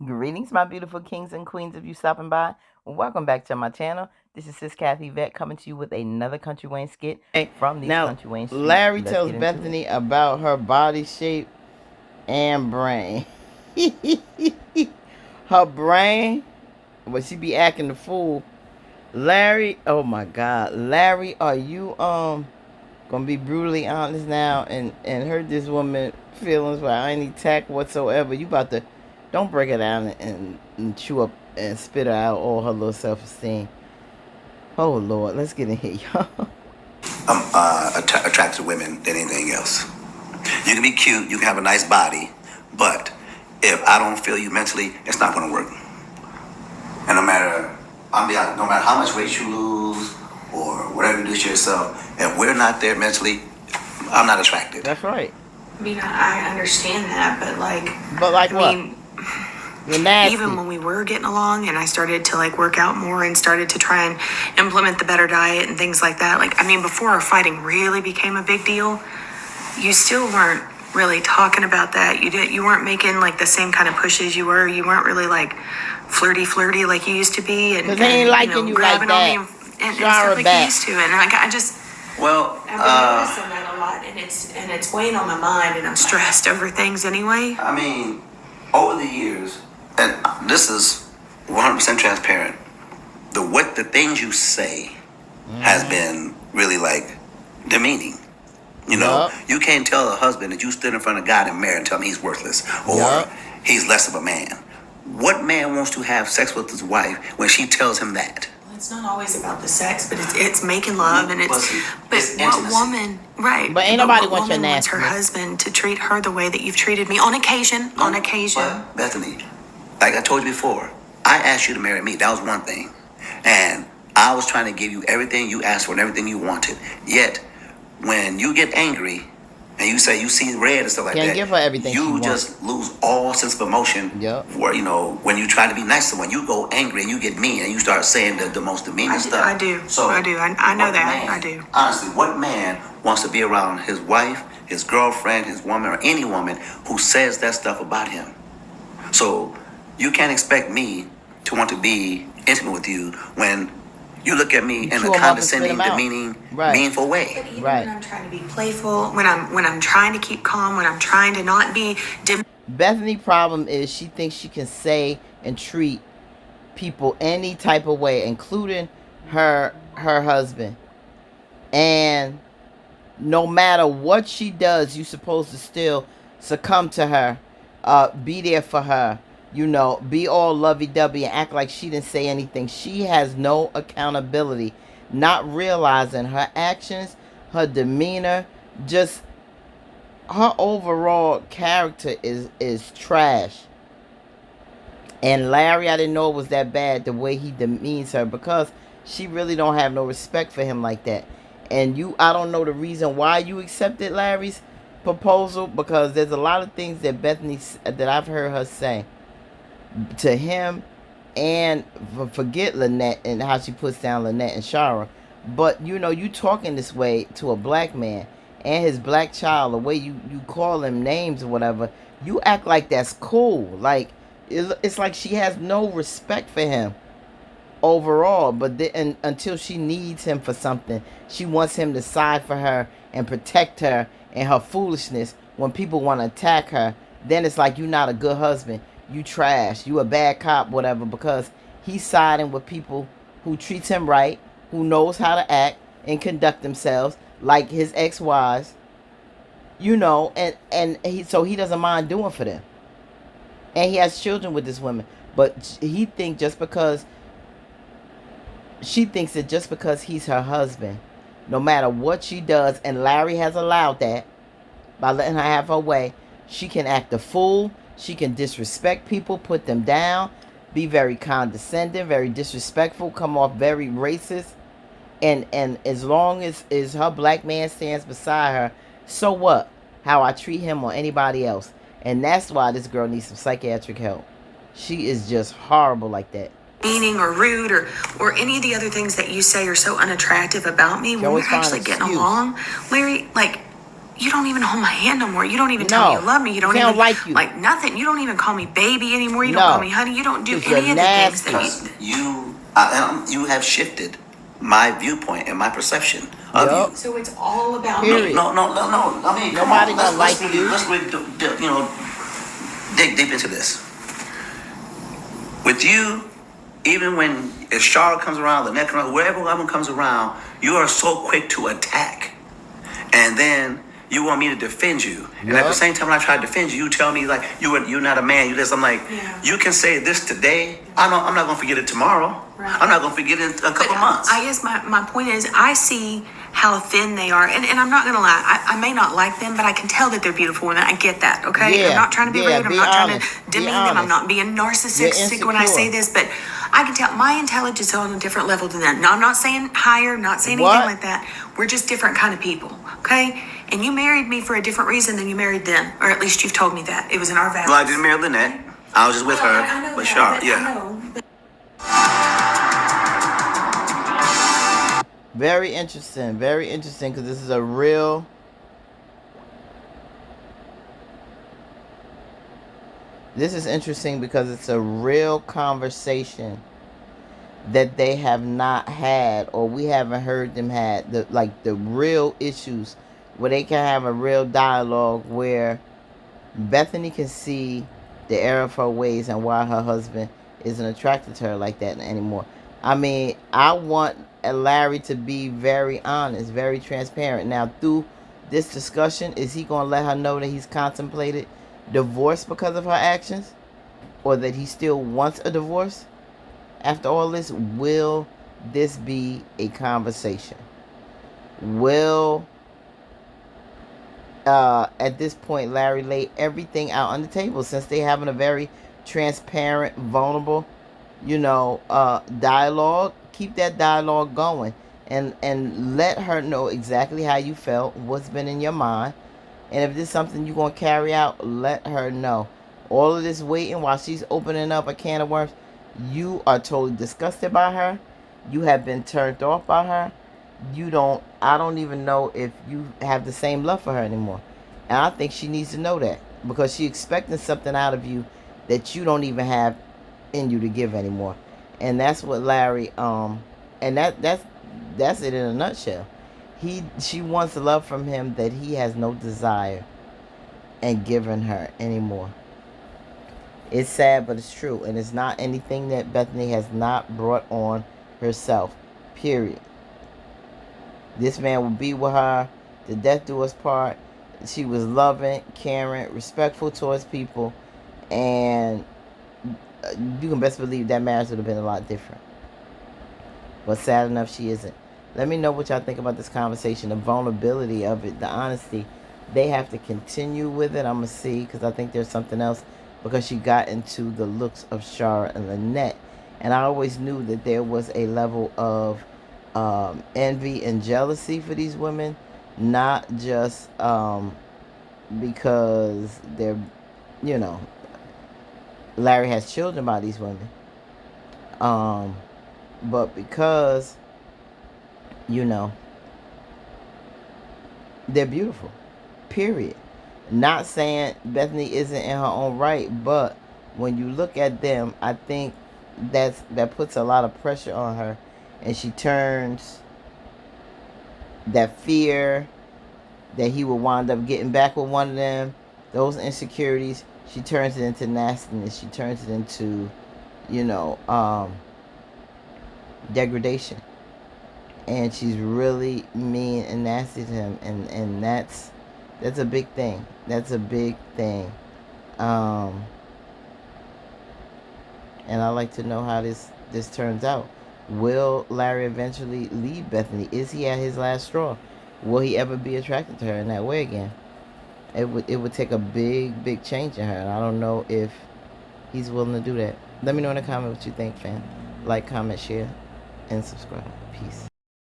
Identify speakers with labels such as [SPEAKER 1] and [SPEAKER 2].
[SPEAKER 1] Greetings, my beautiful kings and queens, of you stopping by. Welcome back to my channel. This is Sis Kathy Vet coming to you with another Country Wayne skit from these
[SPEAKER 2] Now,
[SPEAKER 1] Country Wayne streets.
[SPEAKER 2] Larry
[SPEAKER 1] Let's
[SPEAKER 2] tells
[SPEAKER 1] get into
[SPEAKER 2] Bethany
[SPEAKER 1] it.
[SPEAKER 2] about her body shape and brain. Her brain, when she be acting the fool. Larry, oh my God, Larry, are you gonna be brutally honest now and hurt this woman feelings without any tact whatsoever? You about to don't break it down and chew up and spit her out all her little self-esteem. Oh Lord, let's get in here, y'all.
[SPEAKER 3] Attracted to women than anything else. You can be cute, you can have a nice body, but if I don't feel you mentally, it's not going to work. And no matter how much weight you lose or whatever you do to yourself, if we're not there mentally, I'm not attracted.
[SPEAKER 2] That's right.
[SPEAKER 4] I mean, I understand that, but
[SPEAKER 2] But what? You're nasty.
[SPEAKER 4] Even when we were getting along and I started to work out more and started to try and implement the better diet and things like that, before our fighting really became a big deal, you still weren't really talking about that. You weren't making the same kind of pushes you were. You weren't really flirty like you used to be, and
[SPEAKER 2] they ain't liking you like
[SPEAKER 4] grabbing
[SPEAKER 2] that.
[SPEAKER 4] on me and stuff like you used to. And I just
[SPEAKER 3] Well,
[SPEAKER 4] I've been noticing that a lot, and it's weighing on my mind, and I'm stressed over things anyway.
[SPEAKER 3] I mean, over the years, and this is 100% transparent, the things you say has been really demeaning. You know, you can't tell a husband that you stood in front of God and married and tell him he's worthless or he's less of a man. What man wants to have sex with his wife when she tells him that?
[SPEAKER 4] It's not always about the sex, but it's making love, and it's what
[SPEAKER 3] intimacy.
[SPEAKER 4] Woman, right?
[SPEAKER 2] But ain't nobody
[SPEAKER 4] what
[SPEAKER 2] wants your
[SPEAKER 4] woman wants her
[SPEAKER 2] nastiness.
[SPEAKER 4] husband to treat her the way that you've treated me on occasion. On occasion.
[SPEAKER 3] But Bethany, like I told you before, I asked you to marry me. That was one thing, and I was trying to give you everything you asked for and everything you wanted. Yet, when you get angry and you say you see red and stuff like
[SPEAKER 2] Can't
[SPEAKER 3] that,
[SPEAKER 2] give her everything she
[SPEAKER 3] you
[SPEAKER 2] wants.
[SPEAKER 3] just lose all sense of emotion. Where when you try to be nice to someone, you go angry and you get mean and you start saying the most demeaning stuff.
[SPEAKER 4] I do. I know that. I do.
[SPEAKER 3] Honestly, what man wants to be around his wife, his girlfriend, his woman, or any woman who says that stuff about him? So you can't expect me to want to be intimate with you when you look at me in a condescending, demeaning, meaningful way.
[SPEAKER 4] But even when I'm trying to be playful, when I'm trying to keep calm, when I'm trying to not be
[SPEAKER 2] Bethany's problem is she thinks she can say and treat people any type of way, including her husband. And no matter what she does, you're supposed to still succumb to her, be there for her, be all lovey-dovey and act like she didn't say anything. She has no accountability, not realizing her actions, her demeanor, just her overall character is trash. And Larry, I didn't know it was that bad the way he demeans her, because she really don't have no respect for him like that. And I don't know the reason why you accepted Larry's proposal, because there's a lot of things that that I've heard her say to him, and forget Lynette and how she puts down Lynette and Shara. But you talking this way to a black man and his black child, the way you call him names or whatever, you act like that's cool. Like it's like she has no respect for him overall. But until she needs him for something, she wants him to side for her and protect her and her foolishness. When people want to attack her, then it's like, you're not a good husband, you trash, you a bad cop, whatever, because he's siding with people who treats him right, who knows how to act and conduct themselves like his ex-wives, and he doesn't mind doing for them. And he has children with this woman, but she thinks that just because he's her husband, no matter what she does, and Larry has allowed that by letting her have her way, she can act a fool, she can disrespect people, put them down, be very condescending, very disrespectful, come off very racist. And as long as her black man stands beside her, so what? How I treat him or anybody else. And that's why this girl needs some psychiatric help. She is just horrible like that.
[SPEAKER 4] Meaning or rude or any of the other things that you say are so unattractive about me, when we're actually getting along, Larry, you don't even hold my hand no more. You don't even tell me you love me. You don't even
[SPEAKER 2] like you.
[SPEAKER 4] Like nothing. You don't even call me baby anymore. You don't call me honey. You don't do any of the things that
[SPEAKER 3] you have shifted my viewpoint and my perception of you.
[SPEAKER 4] So it's all about
[SPEAKER 2] Period.
[SPEAKER 4] me.
[SPEAKER 3] No. I mean,
[SPEAKER 2] nobody gonna like you.
[SPEAKER 3] Let's really, dig deep into this. With you, even when if Charlotte comes around, Lynette comes around, wherever one comes around, you are so quick to attack, and then you want me to defend you. And at the same time, when I try to defend you, you tell me like you're not a man. You this. I'm like, you can say this today. I'm not gonna forget it tomorrow. Right. I'm not gonna forget it in a couple months.
[SPEAKER 4] I guess my point is, I see how thin they are, and I'm not gonna lie. I may not like them, but I can tell that they're beautiful women. I get that. Okay,
[SPEAKER 2] yeah,
[SPEAKER 4] I'm not trying to be rude. I'm not trying to demean them. I'm not being
[SPEAKER 2] You're
[SPEAKER 4] narcissistic when I say this, but I can tell my intelligence is on a different level than that. Now, I'm not saying higher, not saying anything like that. We're just different kind of people. Okay. And you married me for a different reason than you married them, or at least you've told me that. It was in our vows.
[SPEAKER 3] Well, I didn't marry Lynette. I was just with her.
[SPEAKER 4] I know
[SPEAKER 3] but
[SPEAKER 4] that,
[SPEAKER 3] Charlotte, yeah.
[SPEAKER 4] I know, but
[SPEAKER 2] Very interesting. Very interesting, because this is a real... This is interesting because it's a real conversation that they have not had, or we haven't heard them had. The real issues where they can have a real dialogue where Bethany can see the error of her ways and why her husband isn't attracted to her like that anymore. I mean, I want Larry to be very honest, very transparent. Now, through this discussion, is he going to let her know that he's contemplated divorce because of her actions? Or that he still wants a divorce? After all this, will this be a conversation? Will, at this point, Larry lay everything out on the table, since they having a very transparent, vulnerable, dialogue? Keep that dialogue going, and let her know exactly how you felt, what's been in your mind, and if this is something you're going to carry out, let her know. All of this waiting while she's opening up a can of worms, you are totally disgusted by her. You have been turned off by her. I don't even know if you have the same love for her anymore. And I think she needs to know that, because she's expecting something out of you that you don't even have in you to give anymore. And that's what Larry, and that's it in a nutshell. She wants love from him that he has no desire in giving her anymore. It's sad, but it's true. And it's not anything that Bethany has not brought on herself. Period. This man will be with her. The death do us part. She was loving, caring, respectful towards people. And you can best believe that marriage would have been a lot different. But sad enough, she isn't. Let me know what y'all think about this conversation. The vulnerability of it. The honesty. They have to continue with it. I'm going to see, because I think there's something else. Because she got into the looks of Shara and Lynette. And I always knew that there was a level of envy and jealousy for these women. Not just because they're, Larry has children by these women. But because, they're beautiful. Period. Not saying Bethany isn't in her own right, but when you look at them, I think that puts a lot of pressure on her, and she turns that fear that he will wind up getting back with one of them, those insecurities, she turns it into nastiness. She turns it into, degradation, and she's really mean and nasty to him, and that's a big thing. That's a big thing. And I'd like to know how this turns out. Will Larry eventually leave Bethany? Is he at his last straw? Will he ever be attracted to her in that way again? It would take a big change in her, and I don't know if he's willing to do that. Let me know in the comments what you think, fam. Like, comment, share, and subscribe. Peace.